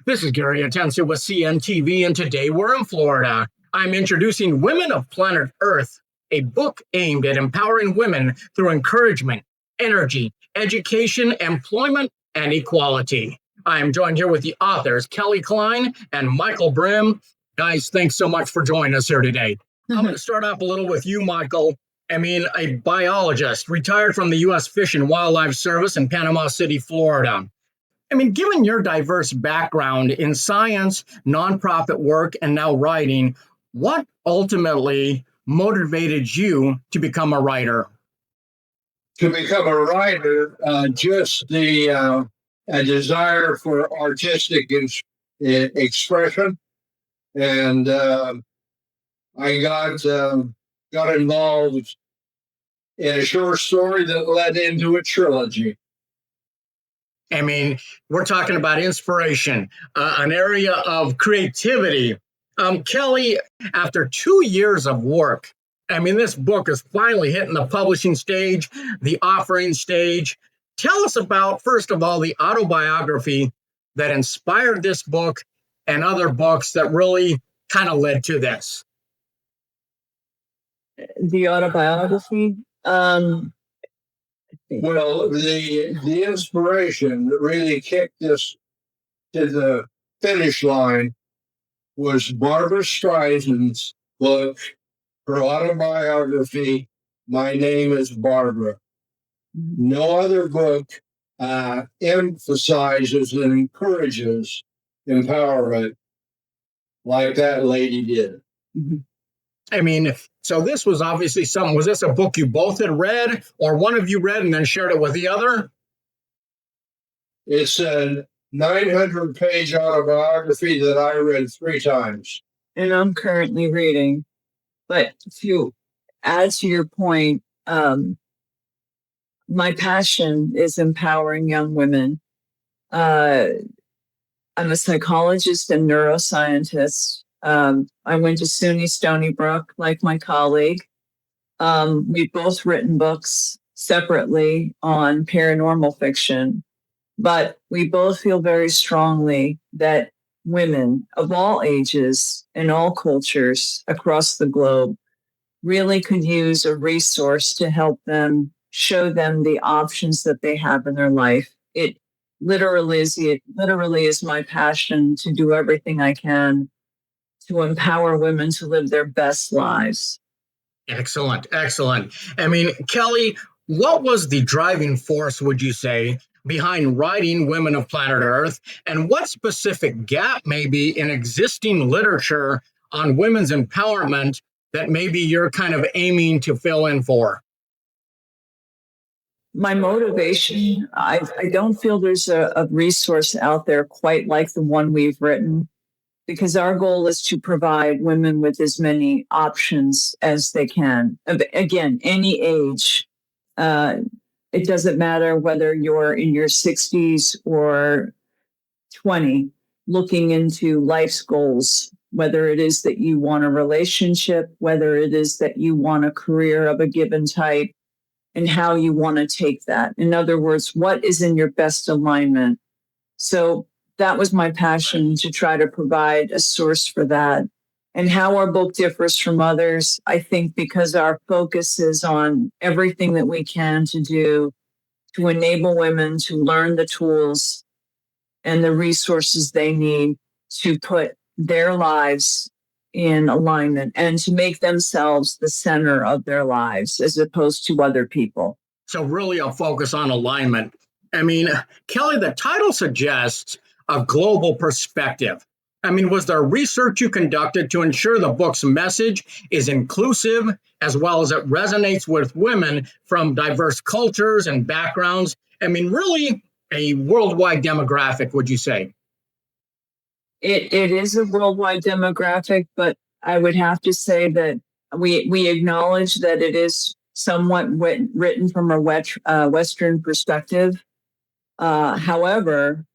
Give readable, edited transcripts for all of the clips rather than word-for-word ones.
This is Gary Atensi with CNTV, and today we're in Florida. I'm introducing Women of Planet Earth, a book aimed at empowering women through encouragement, energy, education, employment, and equality. I am joined here with the authors, Kelley, Kline, and Michael Brim. Guys, thanks so much for joining us here today. I'm going to start off a little with you, Michael. A biologist, retired from the U.S. Fish and Wildlife Service in Panama City, Florida. Given your diverse background in science, nonprofit work, and now writing, what ultimately motivated you to become a writer? To become a writer, just a desire for artistic expression. And I got involved in a short story that led into a trilogy. We're talking about inspiration, an area of creativity. Kelley, after 2 years of work, this book is finally hitting the publishing stage, the offering stage. Tell us about, first of all, the autobiography that inspired this book and other books that really kind of led to this. The autobiography? Well, the inspiration that really kicked us to the finish line was Barbara Streisand's book, her autobiography, My Name is Barbara. No other book emphasizes and encourages empowerment like that lady did. So this was obviously something. Was this a book you both had read, or one of you read and then shared it with the other? It's a 900-page autobiography that I read 3 times. And I'm currently reading. But to add to your point, my passion is empowering young women. I'm a psychologist and neuroscientist. I went to SUNY Stony Brook, like my colleague. We've both written books separately on paranormal fiction, but we both feel very strongly that women of all ages and all cultures across the globe really could use a resource to help them, show them the options that they have in their life. It literally is my passion to do everything I can to empower women to live their best lives. Excellent. Kelley, what was the driving force, would you say, behind writing Women of Planet Earth? And what specific gap maybe in existing literature on women's empowerment that maybe you're kind of aiming to fill in for? My motivation, I don't feel there's a resource out there quite like the one we've written, because our goal is to provide women with as many options as they can. Again, any age. It doesn't matter whether you're in your 60s or 20, looking into life's goals, whether it is that you want a relationship, whether it is that you want a career of a given type, and how you want to take that. In other words, what is in your best alignment? So that was my passion, to try to provide a source for that. And how our book differs from others, I think because our focus is on everything that we can to do to enable women to learn the tools and the resources they need to put their lives in alignment and to make themselves the center of their lives as opposed to other people. So really a focus on alignment. Kelley, the title suggests a global perspective. Was there research you conducted to ensure the book's message is inclusive as well as it resonates with women from diverse cultures and backgrounds? Really a worldwide demographic, would you say? It is a worldwide demographic, but I would have to say that we acknowledge that it is somewhat written from a Western perspective. However,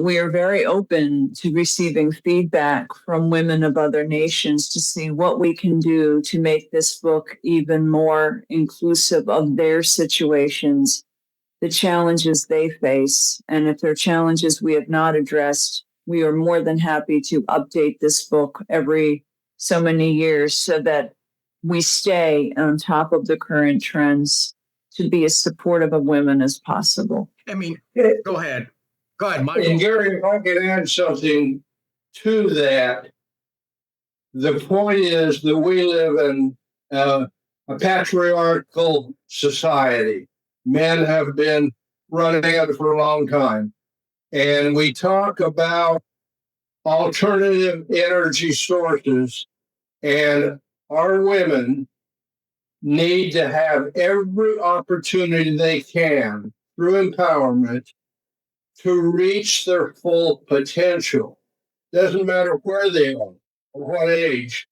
we are very open to receiving feedback from women of other nations to see what we can do to make this book even more inclusive of their situations, the challenges they face. And if there are challenges we have not addressed, we are more than happy to update this book every so many years so that we stay on top of the current trends to be as supportive of women as possible. I mean, go ahead. Go ahead, And Michael. Gary, if I could add something to that, the point is that we live in a patriarchal society. Men have been running it for a long time. And we talk about alternative energy sources, and our women need to have every opportunity they can through empowerment to reach their full potential. Doesn't matter where they are or what age.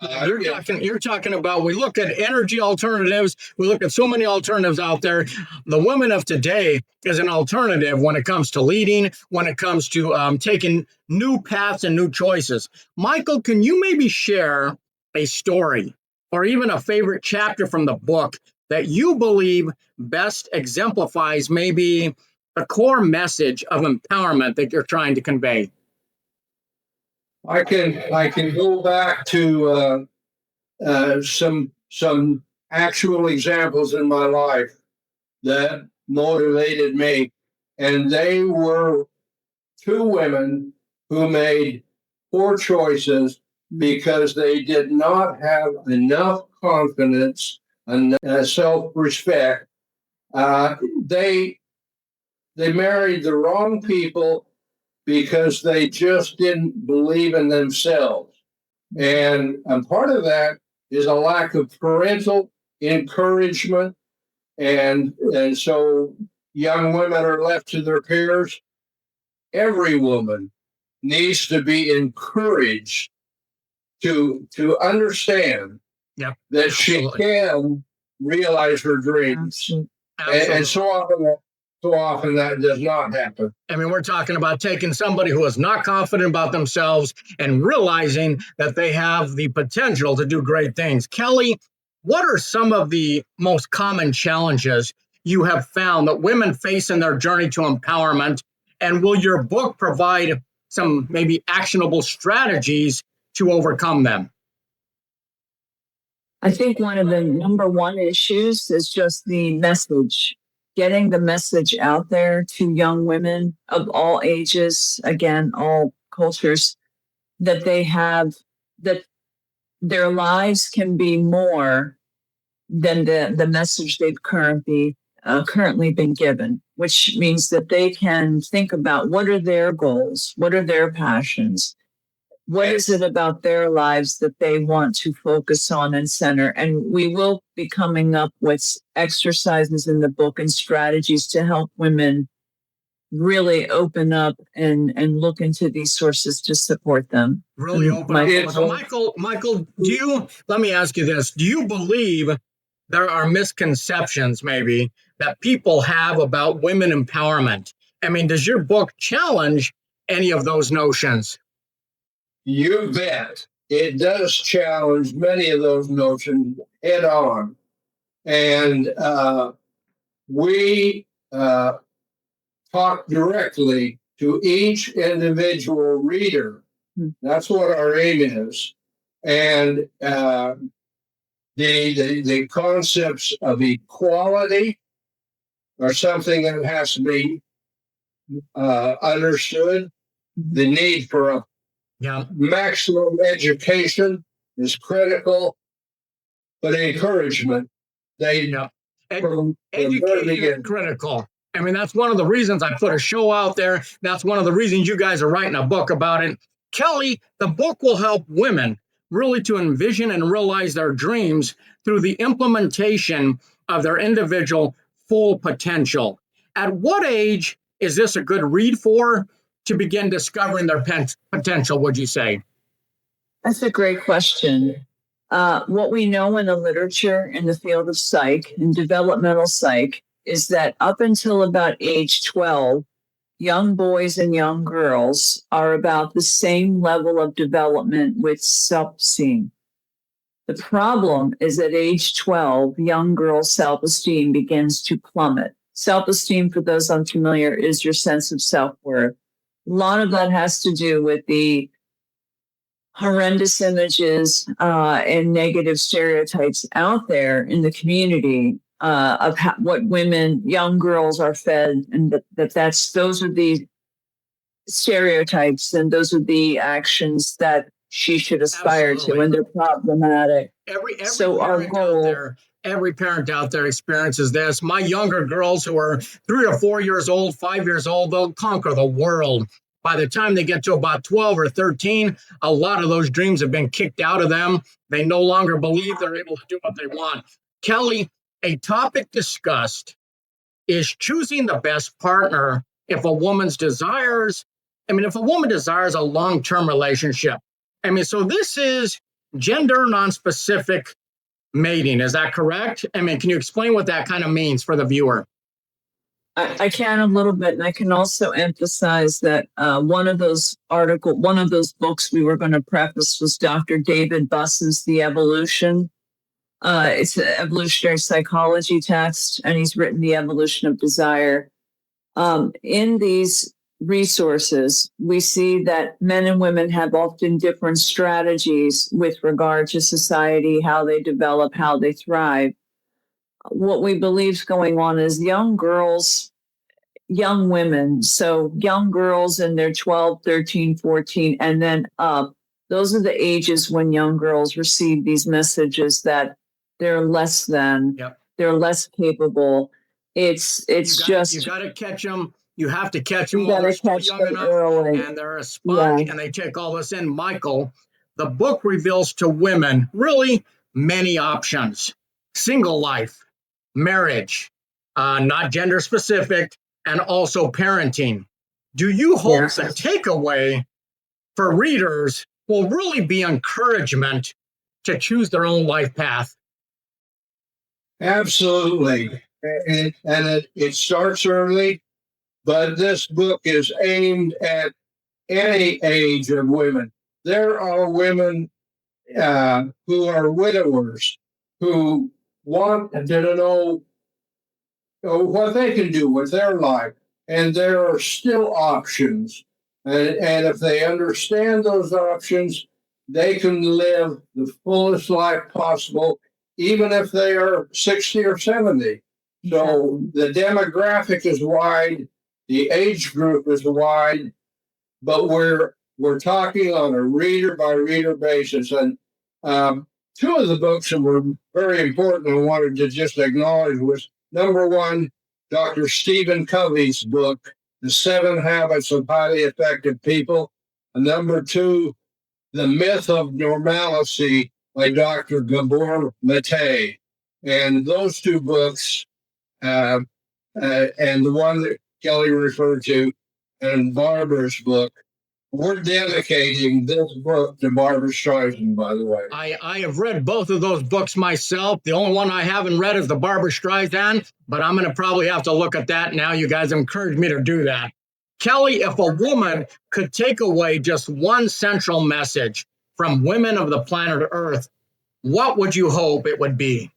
You're talking about, we look at energy alternatives. We look at so many alternatives out there. The women of today is an alternative when it comes to leading, when it comes to taking new paths and new choices. Michael, can you maybe share a story or even a favorite chapter from the book that you believe best exemplifies maybe the core message of empowerment that you're trying to convey? I can go back to some actual examples in my life that motivated me, and they were two women who made poor choices because they did not have enough confidence and self-respect. They married the wrong people because they just didn't believe in themselves. And part of that is a lack of parental encouragement. And so young women are left to their peers. Every woman needs to be encouraged to understand that she can realize her dreams. And so often that does not happen. I mean, we're talking about taking somebody who is not confident about themselves and realizing that they have the potential to do great things. Kelley, what are some of the most common challenges you have found that women face in their journey to empowerment? And will your book provide some maybe actionable strategies to overcome them? I think one of the number one issues is just the message. Getting the message out there to young women of all ages, again, all cultures, that that their lives can be more than the message they've currently been given, which means that they can think about what are their goals, what are their passions, what is it about their lives that they want to focus on and center? And we will be coming up with exercises in the book and strategies to help women really open up and look into these sources to support them. Really open up. So Michael, let me ask you this. Do you believe there are misconceptions maybe that people have about women empowerment? I mean, does your book challenge any of those notions? You bet. It does challenge many of those notions head on. And we talk directly to each individual reader. That's what our aim is. And the concepts of equality are something that has to be understood. The need for a maximum education is critical, but encouragement, education is critical. I mean, that's one of the reasons I put a show out there. That's one of the reasons you guys are writing a book about it. Kelley, the book will help women really to envision and realize their dreams through the implementation of their individual full potential. At what age is this a good read for to begin discovering their potential, would you say? That's a great question. What we know in the literature in the field of psych and developmental psych is that up until about age 12, young boys and young girls are about the same level of development with self-esteem. The problem is at age 12, young girls' self-esteem begins to plummet. Self-esteem, for those unfamiliar, is your sense of self-worth. A lot of that has to do with the horrendous images and negative stereotypes out there in the community of what women, young girls, are fed, and those are the stereotypes and those are the actions that she should aspire Absolutely. to, and they're problematic. Every parent out there experiences this. My younger girls who are 3 or 4 years old, 5 years old, they'll conquer the world. By the time they get to about 12 or 13, a lot of those dreams have been kicked out of them. They no longer believe they're able to do what they want. Kelley, a topic discussed is choosing the best partner if a woman desires a long-term relationship. So this is gender non-specific mating. Is that correct? Can you explain what that kind of means for the viewer? I can a little bit, and I can also emphasize that one of those books we were going to preface was Dr. David Buss's The Evolution. It's an evolutionary psychology text, and he's written The Evolution of Desire. In these resources, we see that men and women have often different strategies with regard to society, how they develop, how they thrive. What we believe is going on is young women, so young girls in their 12, 13, 14, and then up, those are the ages when young girls receive these messages that they're less than, they're less capable. You got to catch them. You have to catch them while they're still young enough, early. And they're a sponge, and they take all this in. Michael, the book reveals to women really many options: single life, marriage, not gender specific, and also parenting. Do you hope the takeaway for readers will really be encouragement to choose their own life path? Absolutely. And it starts early, but this book is aimed at any age of women. There are women who are widowers who want to know what they can do with their life. And there are still options. And if they understand those options, they can live the fullest life possible, even if they are 60 or 70. So the demographic is wide, the age group is wide, but we're talking on a reader by reader basis. And two of the books that were very important I wanted to just acknowledge was, number one, Dr. Stephen Covey's book, The 7 Habits of Highly Effective People. And number two, The Myth of Normalcy by Dr. Gabor Mate. And those two books, and the one that Kelley referred to, and Barbara's book, we're dedicating this book to Barbara Streisand, by the way. I have read both of those books myself. The only one I haven't read is the Barbara Streisand, but I'm going to probably have to look at that now. You guys encouraged me to do that. Kelley, if a woman could take away just one central message from women of the planet Earth, what would you hope it would be?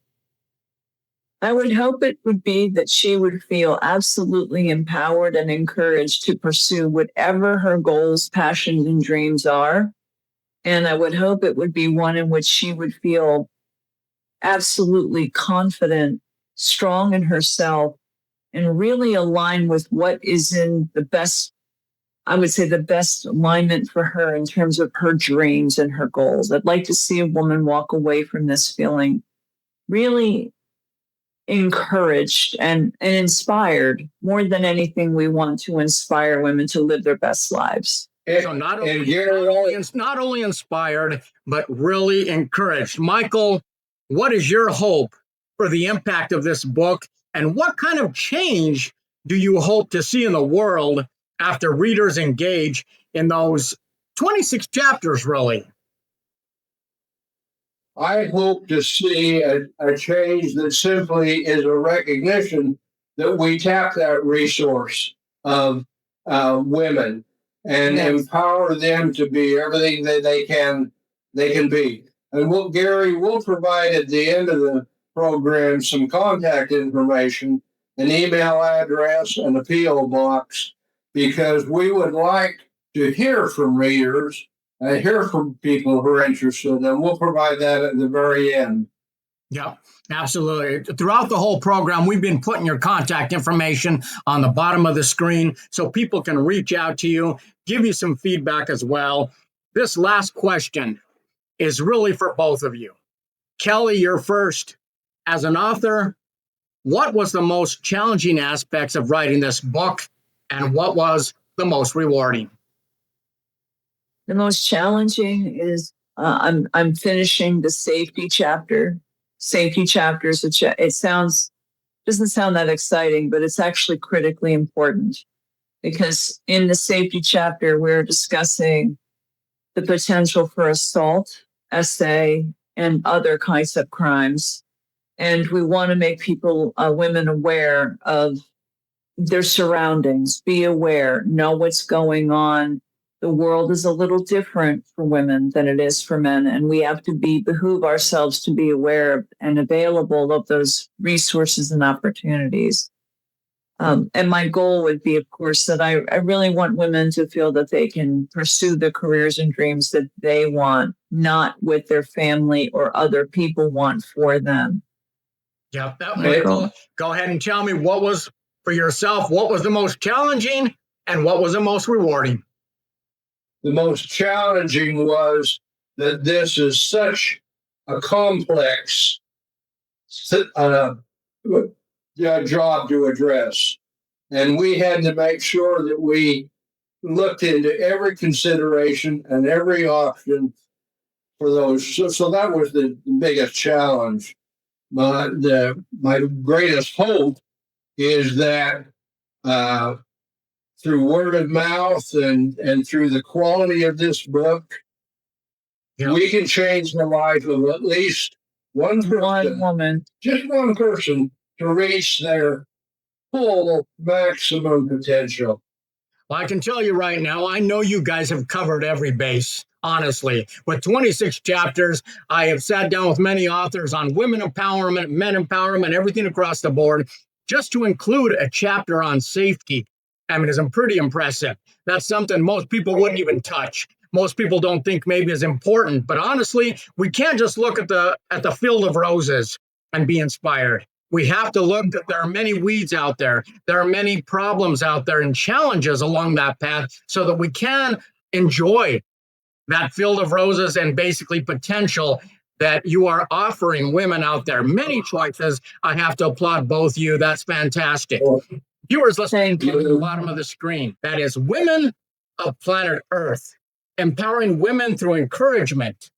I would hope it would be that she would feel absolutely empowered and encouraged to pursue whatever her goals, passions, and dreams are. And I would hope it would be one in which she would feel absolutely confident, strong in herself, and really aligned with what is in the best, I would say, the best alignment for her in terms of her dreams and her goals. I'd like to see a woman walk away from this feeling really encouraged and inspired. More than anything, we want to inspire women to live their best lives. So not only inspired, but really encouraged. Michael, what is your hope for the impact of this book, and what kind of change do you hope to see in the world after readers engage in those 26 chapters, really? I hope to see a change that simply is a recognition that we tap that resource of women and empower them to be everything that they can be. And Gary will provide at the end of the program some contact information, an email address, and a P.O. box. because we would like to hear from readers and hear from people who are interested, and we'll provide that at the very end. Yeah, absolutely. Throughout the whole program, we've been putting your contact information on the bottom of the screen so people can reach out to you, give you some feedback as well. This last question is really for both of you. Kelley, you're first. As an author, what was the most challenging aspects of writing this book, and what was the most rewarding? The most challenging is I'm finishing the safety chapter. Safety chapters. It doesn't sound that exciting, but it's actually critically important, because in the safety chapter we're discussing the potential for assault, SA, and other kinds of crimes, and we want to make women aware of their surroundings. Be aware, know what's going on. The world is a little different for women than it is for men, and we have to behoove ourselves to be aware and available of those resources and opportunities. And my goal would be, of course, that I really want women to feel that they can pursue the careers and dreams that they want, not what their family or other people want for them. Yeah, Michael, go ahead and tell me, what was, for yourself, what was the most challenging and what was the most rewarding? The most challenging was that this is such a complex job to address. And we had to make sure that we looked into every consideration and every option for those. So that was the biggest challenge. My greatest hope is that through word of mouth and through the quality of this book, we can change the life of at least one woman, just one person, to reach their full maximum potential. Well, I can tell you right now, I know you guys have covered every base, honestly. With 26 chapters, I have sat down with many authors on women empowerment, men empowerment, everything across the board, just to include a chapter on safety. I mean, it's pretty impressive. That's something most people wouldn't even touch. Most people don't think maybe is important, but honestly, we can't just look at the field of roses and be inspired. We have to look that there are many weeds out there. There are many problems out there and challenges along that path, so that we can enjoy that field of roses and basically potential that you are offering women out there. Many choices. I have to applaud both you. That's fantastic. Viewers listening to the bottom of the screen, that is Women of Planet Earth, empowering women through encouragement,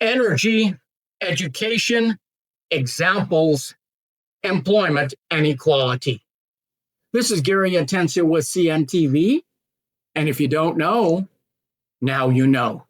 energy, education, examples, employment, and equality. This is Gary Atencio with CNTV, and if you don't know, now you know.